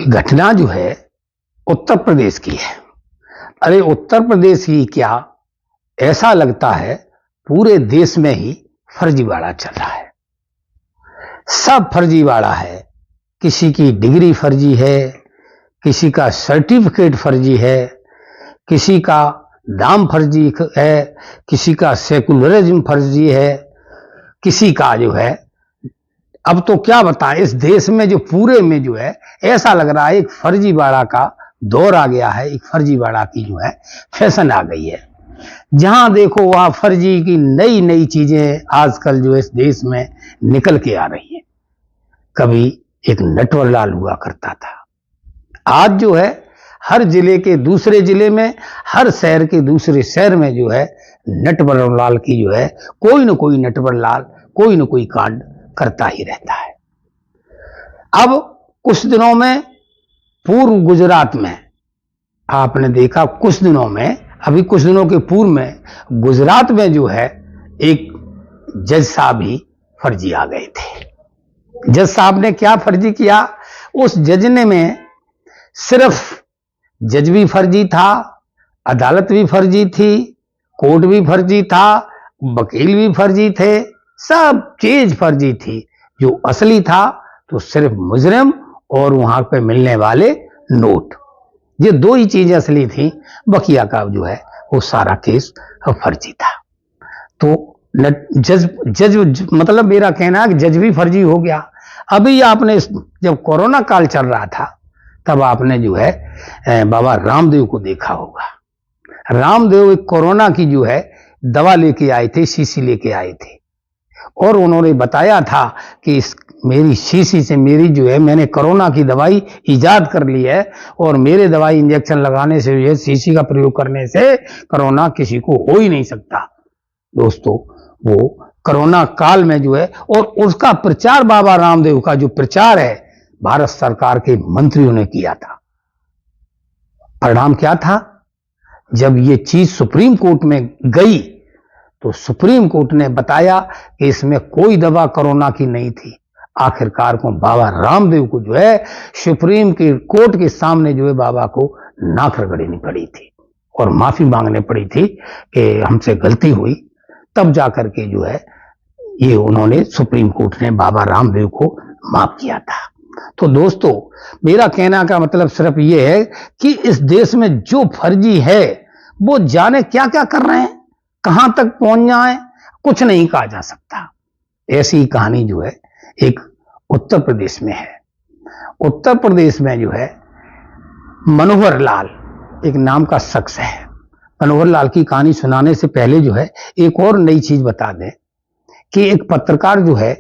घटना जो है उत्तर प्रदेश की है। अरे उत्तर प्रदेश ही क्या, ऐसा लगता है पूरे देश में ही फर्जीवाड़ा चल रहा है। सब फर्जीवाड़ा है। किसी की डिग्री फर्जी है, किसी का सर्टिफिकेट फर्जी है, किसी का दाम फर्जी है, किसी का सेकुलरिज्म फर्जी है, किसी का जो है, अब तो क्या बताएं, इस देश में जो पूरे में जो है ऐसा लग रहा है एक फर्जीवाड़ा का दौर आ गया है। एक फर्जीवाड़ा की जो है फैशन आ गई है। जहां देखो वहां फर्जी की नई नई चीजें आजकल जो इस देश में निकल के आ रही हैं। कभी एक नटवरलाल हुआ करता था, आज जो है हर जिले के दूसरे जिले में, हर शहर के दूसरे शहर में जो है नटवरलाल की जो है कोई न कोई नटवरलाल कोई न कोई कांड करता ही रहता है। अब कुछ दिनों में पूर्व गुजरात में आपने देखा, कुछ दिनों में, अभी कुछ दिनों के पूर्व में गुजरात में जो है एक जज साहब ही फर्जी आ गए थे। जज साहब ने क्या फर्जी किया, उस जज ने में सिर्फ जज भी फर्जी था, अदालत भी फर्जी थी, कोर्ट भी फर्जी था, वकील भी फर्जी थे, सब चीज फर्जी थी। जो असली था तो सिर्फ मुजरिम और वहां पे मिलने वाले नोट, ये दो ही चीजें असली थी। बकिया का जो है वो सारा केस फर्जी था। तो जज मतलब मेरा कहना है कि जज भी फर्जी हो गया। अभी आपने जब कोरोना काल चल रहा था तब आपने जो है बाबा रामदेव को देखा होगा। रामदेव एक कोरोना की जो है दवा लेके आए थे, शीशी लेके आए थे, और उन्होंने बताया था कि मेरी शीशी से मेरी जो है, मैंने कोरोना की दवाई इजाद कर ली है और मेरे दवाई इंजेक्शन लगाने से जो है, शीशी का प्रयोग करने से कोरोना किसी को हो ही नहीं सकता। दोस्तों, वो कोरोना काल में जो है, और उसका प्रचार बाबा रामदेव का जो प्रचार है भारत सरकार के मंत्रियों ने किया था। परिणाम क्या था, जब ये चीज सुप्रीम कोर्ट में गई तो सुप्रीम कोर्ट ने बताया कि इसमें कोई दवा कोरोना की नहीं थी। आखिरकार को बाबा रामदेव को जो है सुप्रीम कोर्ट के सामने जो है बाबा को नाक रगड़नी पड़ी थी और माफी मांगनी पड़ी थी कि हमसे गलती हुई। तब जाकर के जो है ये उन्होंने, सुप्रीम कोर्ट ने बाबा रामदेव को माफ किया था। तो दोस्तों, मेरा कहना का मतलब सिर्फ ये है कि इस देश में जो फर्जी है वो जाने क्या क्या कर रहे हैं, कहां तक पहुंच जाए, कुछ नहीं कहा जा सकता। ऐसी कहानी जो है एक उत्तर प्रदेश में है। उत्तर प्रदेश में जो है मनोहर लाल एक नाम का शख्स है। मनोहर लाल की कहानी सुनाने से पहले जो है एक और नई चीज बता दें कि एक पत्रकार जो है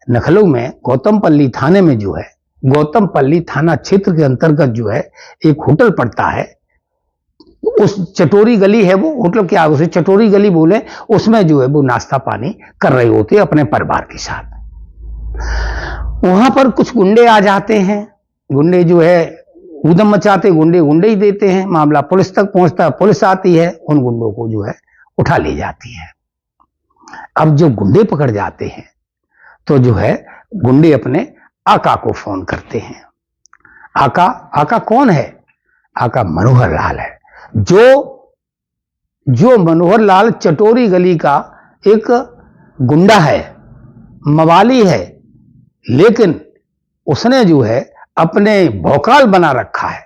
लखनऊ में गौतमपल्ली थाने में जो है, गौतमपल्ली थाना क्षेत्र के अंतर्गत जो है एक होटल पड़ता है। उस चटोरी गली है, वो होटल क्या, उसे चटोरी गली बोले, उसमें जो है वो नाश्ता पानी कर रहे होते अपने परिवार के साथ। वहां पर कुछ गुंडे आ जाते हैं। गुंडे जो है ऊधम मचाते, गुंडे ही देते हैं। मामला पुलिस तक पहुंचता है, पुलिस आती है, उन गुंडों को जो है उठा ले जाती है। अब जो गुंडे पकड़ जाते हैं तो जो है गुंडे अपने आका को फोन करते हैं। आका कौन है? आका मनोहर लाल है। जो मनोहर लाल चटोरी गली का एक गुंडा है, मवाली है, लेकिन उसने जो है अपने भौकाल बना रखा है।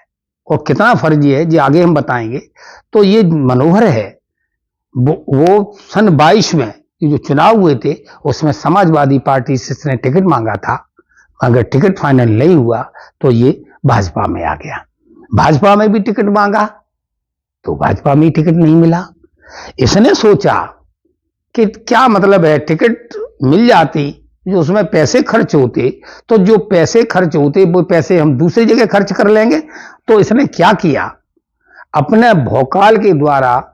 और कितना फर्जी है जी आगे हम बताएंगे। तो ये मनोहर है, वो सन 22 में जो चुनाव हुए थे उसमें समाजवादी पार्टी से इसने टिकट मांगा था, मगर टिकट फाइनल नहीं हुआ तो ये भाजपा में आ गया। भाजपा में भी टिकट मांगा तो भाजपा में टिकट नहीं मिला। इसने सोचा कि क्या मतलब है, टिकट मिल जाती, जो उसमें पैसे खर्च होते, तो जो पैसे खर्च होते वो पैसे हम दूसरी जगह खर्च कर लेंगे। तो इसने क्या किया, अपने भौकाल के द्वारा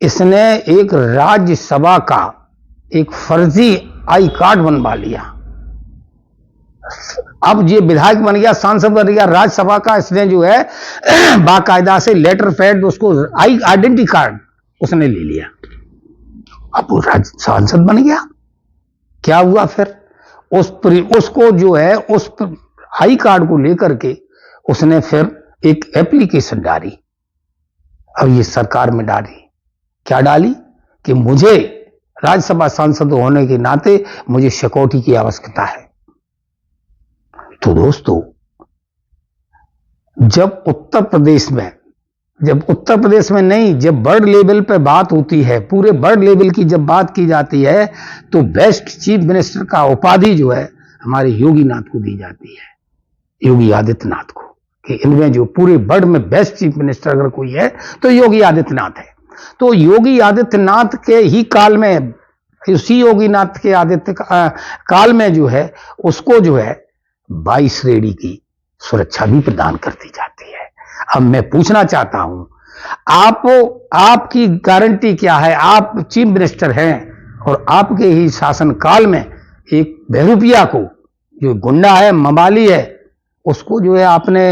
इसने एक राज्यसभा का एक फर्जी आई कार्ड बनवा लिया। अब ये विधायक बन गया, सांसद बन गया, राज्यसभा का इसने जो है बाकायदा से लेटर पैड, उसको आइडेंटिटी कार्ड उसने ले लिया। अब वो सांसद बन गया। क्या हुआ फिर, उसको जो है उस आई कार्ड को लेकर के उसने फिर एक एप्लीकेशन डाली, अब ये सरकार में डाली। क्या डाली कि मुझे राज्यसभा सांसद होने के नाते मुझे सिक्योरिटी की आवश्यकता है। तो दोस्तों, जब उत्तर प्रदेश में नहीं, जब वर्ल्ड लेवल पे बात होती है, पूरे वर्ल्ड लेवल की जब बात की जाती है, तो बेस्ट चीफ मिनिस्टर का उपाधि जो है हमारे योगी नाथ को दी जाती है, योगी आदित्यनाथ को, कि इनमें जो पूरे वर्ल्ड में बेस्ट चीफ मिनिस्टर अगर कोई है तो योगी आदित्यनाथ है। तो योगी आदित्यनाथ के ही काल में, उसी योगी नाथ के काल में जो है उसको जो है 22 श्रेणी की सुरक्षा भी प्रदान कर दी जाती है। अब मैं पूछना चाहता हूं, आपकी गारंटी क्या है? आप चीफ मिनिस्टर हैं और आपके ही शासन काल में एक बहरूपिया को, जो गुंडा है, मवाली है, उसको जो है आपने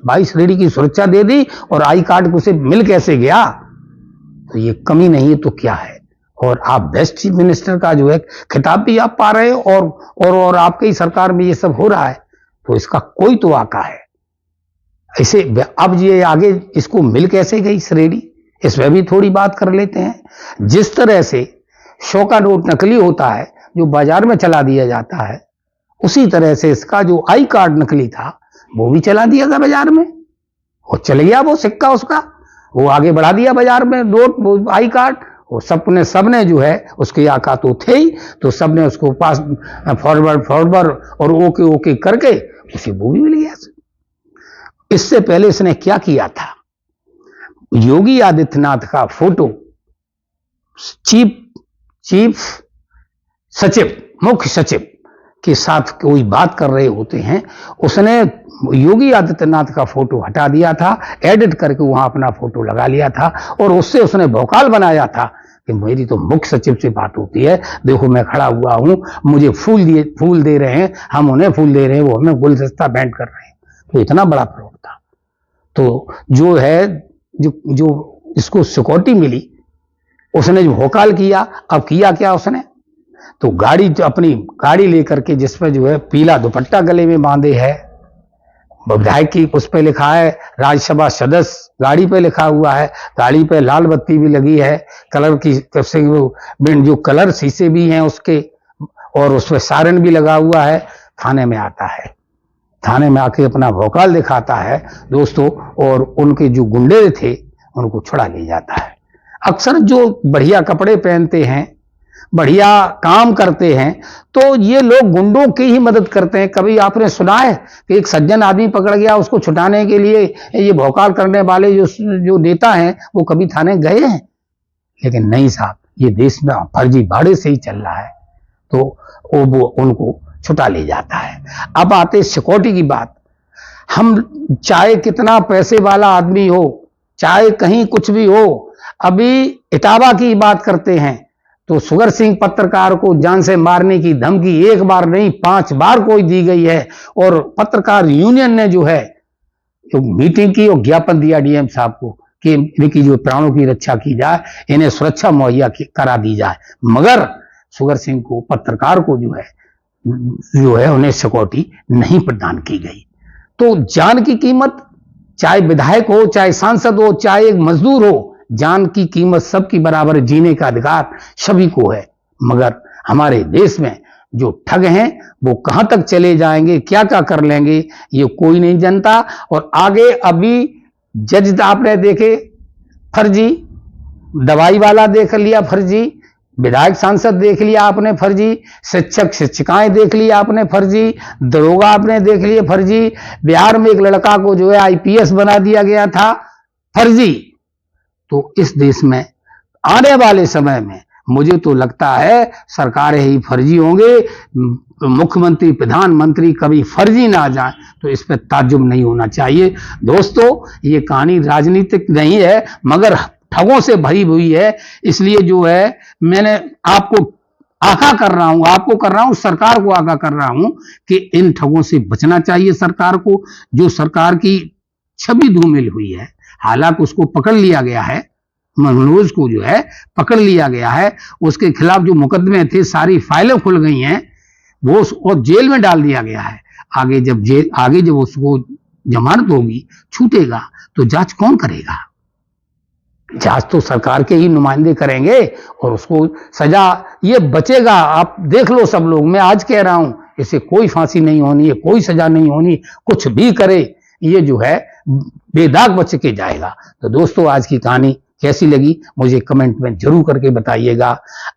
22 श्रेणी की सुरक्षा दे दी और आई कार्ड उसे मिल कैसे गया? तो ये कमी नहीं है तो क्या है? और आप बेस्ट चीफ मिनिस्टर का जो है खिताब भी आप पा रहे हो और आपकी ही सरकार में ये सब हो रहा है, तो इसका कोई तो आका है। ऐसे अब ये आगे इसको मिल कैसे गई श्रेणी, इसमें भी थोड़ी बात कर लेते हैं। जिस तरह से 100 का नोट नकली होता है जो बाजार में चला दिया जाता है, उसी तरह से इसका जो आई कार्ड नकली था वो भी चला दिया गया बाजार में, और चल गया वो सिक्का उसका, वो आगे बढ़ा दिया बाजार में नोट, वो आई कार्ड, वो सबने जो है उसके आका तो थे ही, तो सबने उसको पास फॉरवर्ड और ओके करके उसे वो भी मिल गया। इससे पहले इसने क्या किया था? योगी आदित्यनाथ का फोटो चीफ सचिव, मुख्य सचिव के साथ कोई बात कर रहे होते हैं, उसने योगी आदित्यनाथ का फोटो हटा दिया था, एडिट करके वहां अपना फोटो लगा लिया था, और उससे उसने भौकाल बनाया था कि मेरी तो मुख्य सचिव से बात होती है, देखो मैं खड़ा हुआ हूं, मुझे फूल दे रहे हैं, हम उन्हें फूल दे रहे हैं, वो हमें गुलदस्ता भेंट कर रहे हैं। तो इतना बड़ा फ्रॉड था। तो जो है जो इसको सिक्योरिटी मिली, उसने जो भौकाल किया, अब किया क्या उसने? तो अपनी गाड़ी लेकर के, जिसमें जो है पीला दुपट्टा गले में बांधे है, विधायक की उस पे लिखा है राज्यसभा सदस्य, गाड़ी पे लिखा हुआ है, गाड़ी पे लाल बत्ती भी लगी है, कलर की जो कलर शीशे भी हैं उसके, और उसमें सायरन भी लगा हुआ है, थाने में आता है, थाने में आके अपना भौकाल दिखाता है दोस्तों, और उनके जो गुंडे थे उनको छुड़ा ले जाता है। अक्सर जो बढ़िया कपड़े पहनते हैं, बढ़िया काम करते हैं, तो ये लोग गुंडों की ही मदद करते हैं। कभी आपने सुना है कि एक सज्जन आदमी पकड़ गया, उसको छुटाने के लिए ये भौकाल करने वाले जो नेता हैं वो कभी थाने गए हैं? लेकिन नहीं साहब, ये देश में फर्जी भाड़े से ही चल रहा है, तो वो उनको छुटा ले जाता है। अब आते सिक्योरिटी की बात। हम चाहे कितना पैसे वाला आदमी हो, चाहे कहीं कुछ भी हो, अभी इटावा की बात करते हैं तो सुगर सिंह पत्रकार को जान से मारने की धमकी एक बार नहीं 5 बार कोई दी गई है, और पत्रकार यूनियन ने जो है मीटिंग की और ज्ञापन दिया डीएम साहब को कि इनकी जो प्राणों की रक्षा की जाए, इन्हें सुरक्षा मुहैया करा दी जाए, मगर सुगर सिंह को, पत्रकार को जो है उन्हें सिक्योरिटी नहीं प्रदान की गई। तो जान की कीमत, चाहे विधायक हो, चाहे सांसद हो, चाहे एक मजदूर हो, जान की कीमत सबकी बराबर, जीने का अधिकार सभी को है। मगर हमारे देश में जो ठग हैं वो कहां तक चले जाएंगे, क्या क्या कर लेंगे, ये कोई नहीं जानता। और आगे अभी जज आपने देखे फर्जी, दवाई वाला देख लिया फर्जी, विधायक सांसद देख लिया आपने फर्जी, शिक्षक शिक्षिकाएं देख लिया आपने फर्जी, दरोगा आपने देख लिया फर्जी, बिहार में एक लड़का को जो है आईपीएस बना दिया गया था, फर्जी। तो इस देश में आने वाले समय में मुझे तो लगता है सरकारें ही फर्जी होंगे, मुख्यमंत्री प्रधानमंत्री कभी फर्जी ना जाए, तो इस पर ताज्जुब नहीं होना चाहिए। दोस्तों, ये कहानी राजनीतिक नहीं है मगर ठगों से भरी हुई है, इसलिए जो है मैंने आपको आगाह कर रहा हूं, सरकार को आगाह कर रहा हूं कि इन ठगों से बचना चाहिए सरकार को। जो सरकार की छवि धूमिल हुई है, हालांकि उसको पकड़ लिया गया है, मनोज को जो है पकड़ लिया गया है, उसके खिलाफ जो मुकदमे थे सारी फाइलें खुल गई हैं, वो और जेल में डाल दिया गया है। आगे जब उसको जमानत होगी, छूटेगा तो जांच कौन करेगा? जांच तो सरकार के ही नुमाइंदे करेंगे और उसको सजा ये बचेगा। आप देख लो सब लोग, मैं आज कह रहा हूं, इसे कोई फांसी नहीं होनी है, कोई सजा नहीं होनी, कुछ भी करे ये जो है बेदाग बच के जाएगा। तो दोस्तों, आज की कहानी कैसी लगी मुझे कमेंट में जरूर करके बताइएगा।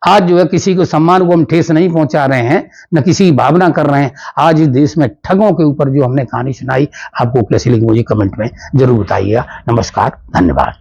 आज जो है किसी को सम्मान को हम ठेस नहीं पहुंचा रहे हैं, न किसी की भावना कर रहे हैं। आज इस देश में ठगों के ऊपर जो हमने कहानी सुनाई, आपको कैसी लगी मुझे कमेंट में जरूर बताइएगा। नमस्कार, धन्यवाद।